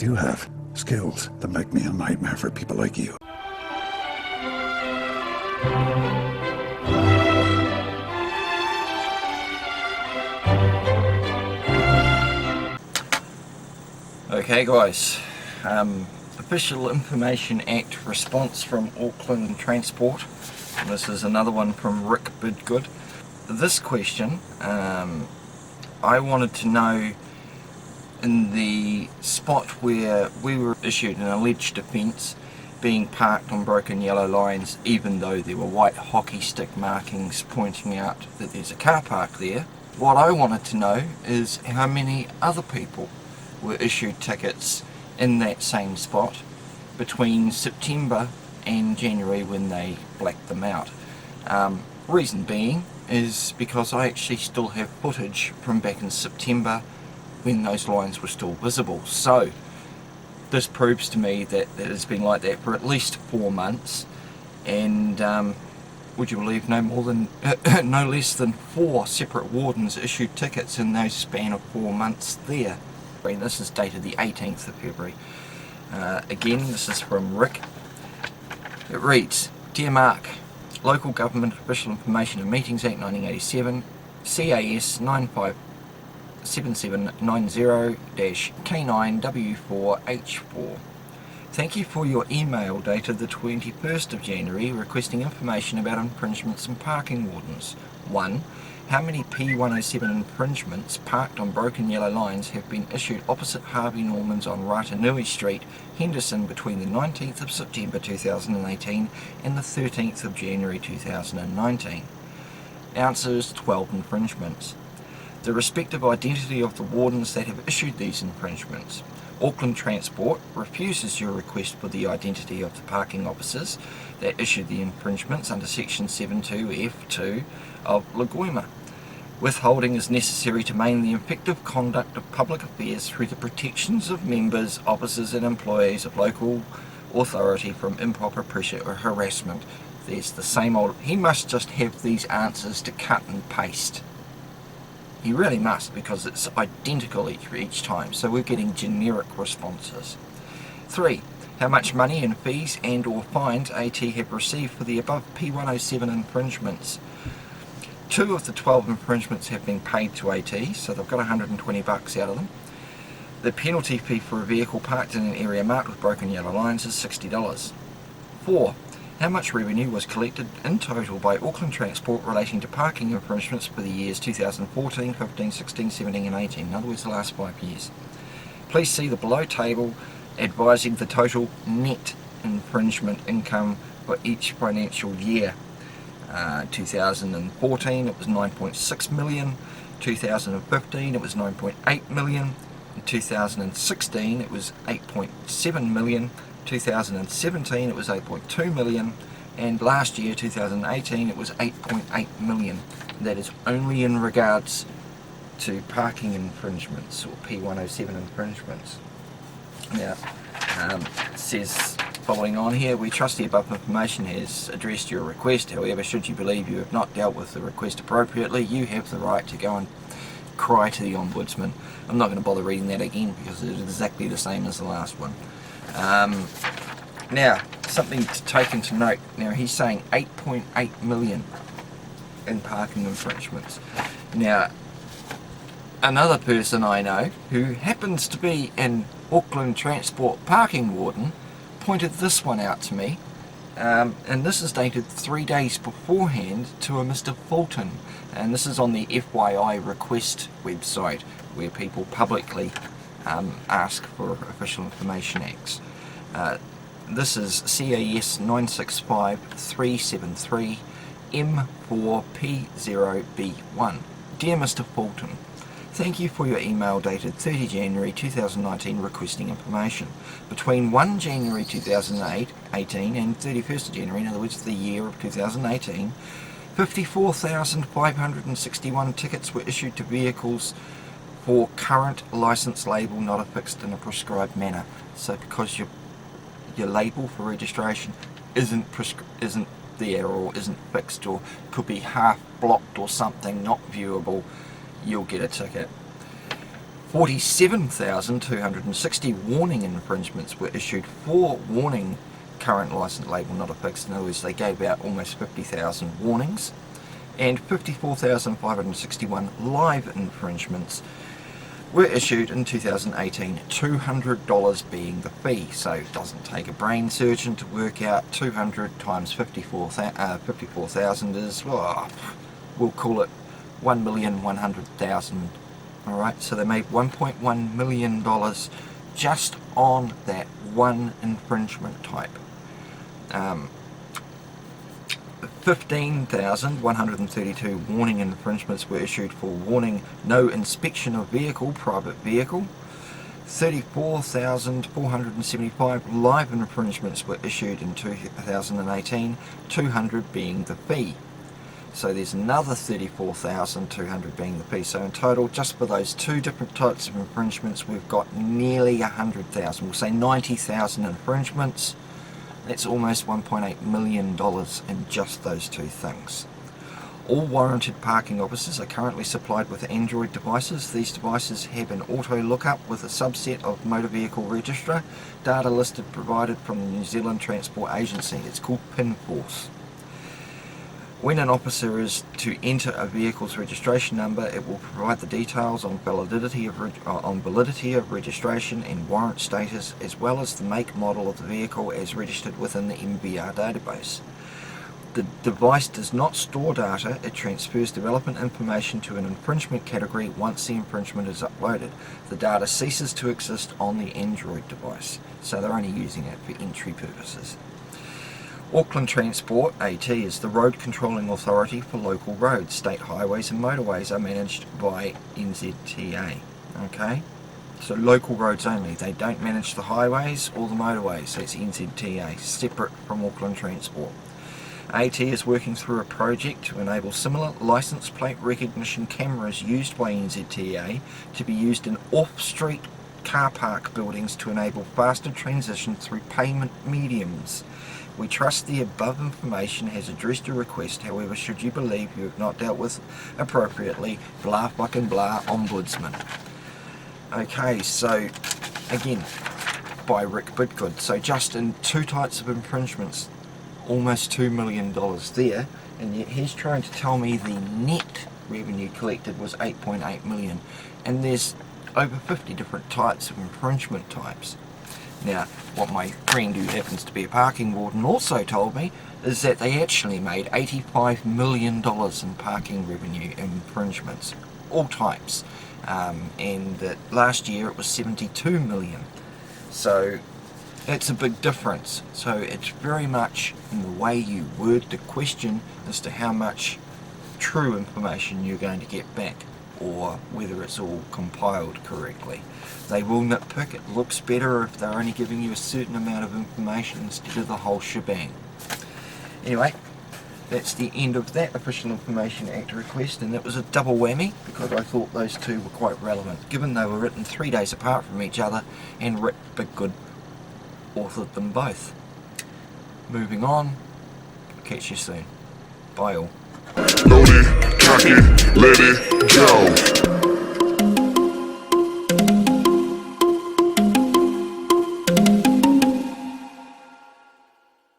do have skills that make me a nightmare for people like you. Okay guys, Official Information Act response from Auckland Transport. This is another one from Rick Bidgood. This question, I wanted to know, in the spot where we were issued an alleged offence, being parked on broken yellow lines even though there were white hockey stick markings pointing out that there's a car park there, what I wanted to know is how many other people were issued tickets in that same spot between September and January when they blacked them out. Reason being is because I actually still have footage from back in September when those lines were still visible. So this proves to me that it has been like that for at least 4 months, and would you believe no less than 4 separate wardens issued tickets in those span of 4 months there. And this is dated the 18th of February. Again, this is from Rick. It reads, Dear Mark, Local Government Official Information and Meetings Act 1987, CAS-957790-K9W4H4. Thank you for your email dated the 21st of January requesting information about infringements and parking wardens. 1. How many P107 infringements parked on broken yellow lines have been issued opposite Harvey Norman's on Ratanui Street, Henderson, between the 19th of September 2018 and the 13th of January 2019? Answer is 12 infringements. The respective identity of the wardens that have issued these infringements. Auckland Transport refuses your request for the identity of the parking officers that issued the infringements under section 72F2 of Lagoima. Withholding is necessary to maintain the effective conduct of public affairs through the protections of members, officers and employees of local authority from improper pressure or harassment. There's the same old... He must just have these answers to cut and paste. He really must, because it's identical each time, so we're getting generic responses. 3. How much money in fees and or fines AT have received for the above P107 infringements? 2 of the 12 infringements have been paid to AT, so they've got 120 bucks out of them. The penalty fee for a vehicle parked in an area marked with broken yellow lines is $60. 4. How much revenue was collected in total by Auckland Transport relating to parking infringements for the years 2014, 15, 16, 17 and 18, in other words the last 5 years? Please see the below table advising the total net infringement income for each financial year. 2014 it was 9.6 million, 2015 it was 9.8 million, in 2016 it was 8.7 million, 2017 it was 8.2 million, and last year 2018 it was 8.8 million. That is only in regards to parking infringements or P107 infringements. Now it says, following on here, we trust the above information has addressed your request. However, should you believe you have not dealt with the request appropriately, you have the right to go and cry to the Ombudsman. I'm not going to bother reading that again because it is exactly the same as the last one. Now, something to take into note. Now, he's saying 8.8 million in parking infringements. Now, another person I know who happens to be an Auckland Transport parking warden pointed this one out to me, and this is dated 3 days beforehand to a Mr. Fulton, and this is on the FYI request website where people publicly ask for official information acts. This is CAS-9657730-M4P0B1. Dear Mr. Fulton, thank you for your email dated 30 January 2019 requesting information. Between 1 January 2018 and 31st of January, in other words the year of 2018, 54,561 tickets were issued to vehicles for current license label not affixed in a prescribed manner. So because your label for registration isn't there or isn't fixed or could be half blocked or something, not viewable, you'll get a ticket. 47,260 warning infringements were issued for warning current license label not affixed. In other words, they gave out almost 50,000 warnings, and 54,561 live infringements were issued in 2018, $200 being the fee. So it doesn't take a brain surgeon to work out 200 times 54,000 is, well, we'll call it 1,100,000. Alright, so they made $1.1 million just on that one infringement type. 15,132 warning infringements were issued for warning no inspection of vehicle, private vehicle. 34,475 live infringements were issued in 2018, 200 being the fee. So there's another 34,200 being the fee. So in total, just for those two different types of infringements, we've got nearly 100,000. We'll say 90,000 infringements. That's almost $1.8 million in just those two things. All warranted parking officers are currently supplied with Android devices. These devices have an auto lookup with a subset of motor vehicle registrar data listed provided from the New Zealand Transport Agency. It's called PINAC. When an officer is to enter a vehicle's registration number, it will provide the details on validity of registration and warrant status, as well as the make model of the vehicle as registered within the MVR database. The device does not store data, it transfers the relevant information to an infringement category once the infringement is uploaded. The data ceases to exist on the Android device, so they're only using it for entry purposes. Auckland Transport, AT, is the road controlling authority for local roads. State highways and motorways are managed by NZTA. Okay? So local roads only. They don't manage the highways or the motorways. That's NZTA, separate from Auckland Transport. AT is working through a project to enable similar license plate recognition cameras used by NZTA to be used in off-street car park buildings to enable faster transition through payment mediums. We trust the above information has addressed your request. However, should you believe you have not dealt with appropriately, blah fucking blah, Ombudsman. Okay, so again, by Rick Bidgood. So just in two types of infringements, almost $2 million there, and yet he's trying to tell me the net revenue collected was 8.8 million, and there's over 50 different types of infringement types. Now, what my friend who happens to be a parking warden also told me is that they actually made $85 million in parking revenue infringements, all types, and that last year it was 72 million. So it's a big difference. So it's very much in the way you word the question as to how much true information you're going to get back, or whether it's all compiled correctly. They will nitpick. It looks better if they're only giving you a certain amount of information instead of the whole shebang. Anyway, that's the end of that Official Information Act request, and it was a double whammy because I thought those two were quite relevant, given they were written 3 days apart from each other, and Rick Bidgood authored them both. Moving on, catch you soon. Bye all. Load it, cock it, let it go.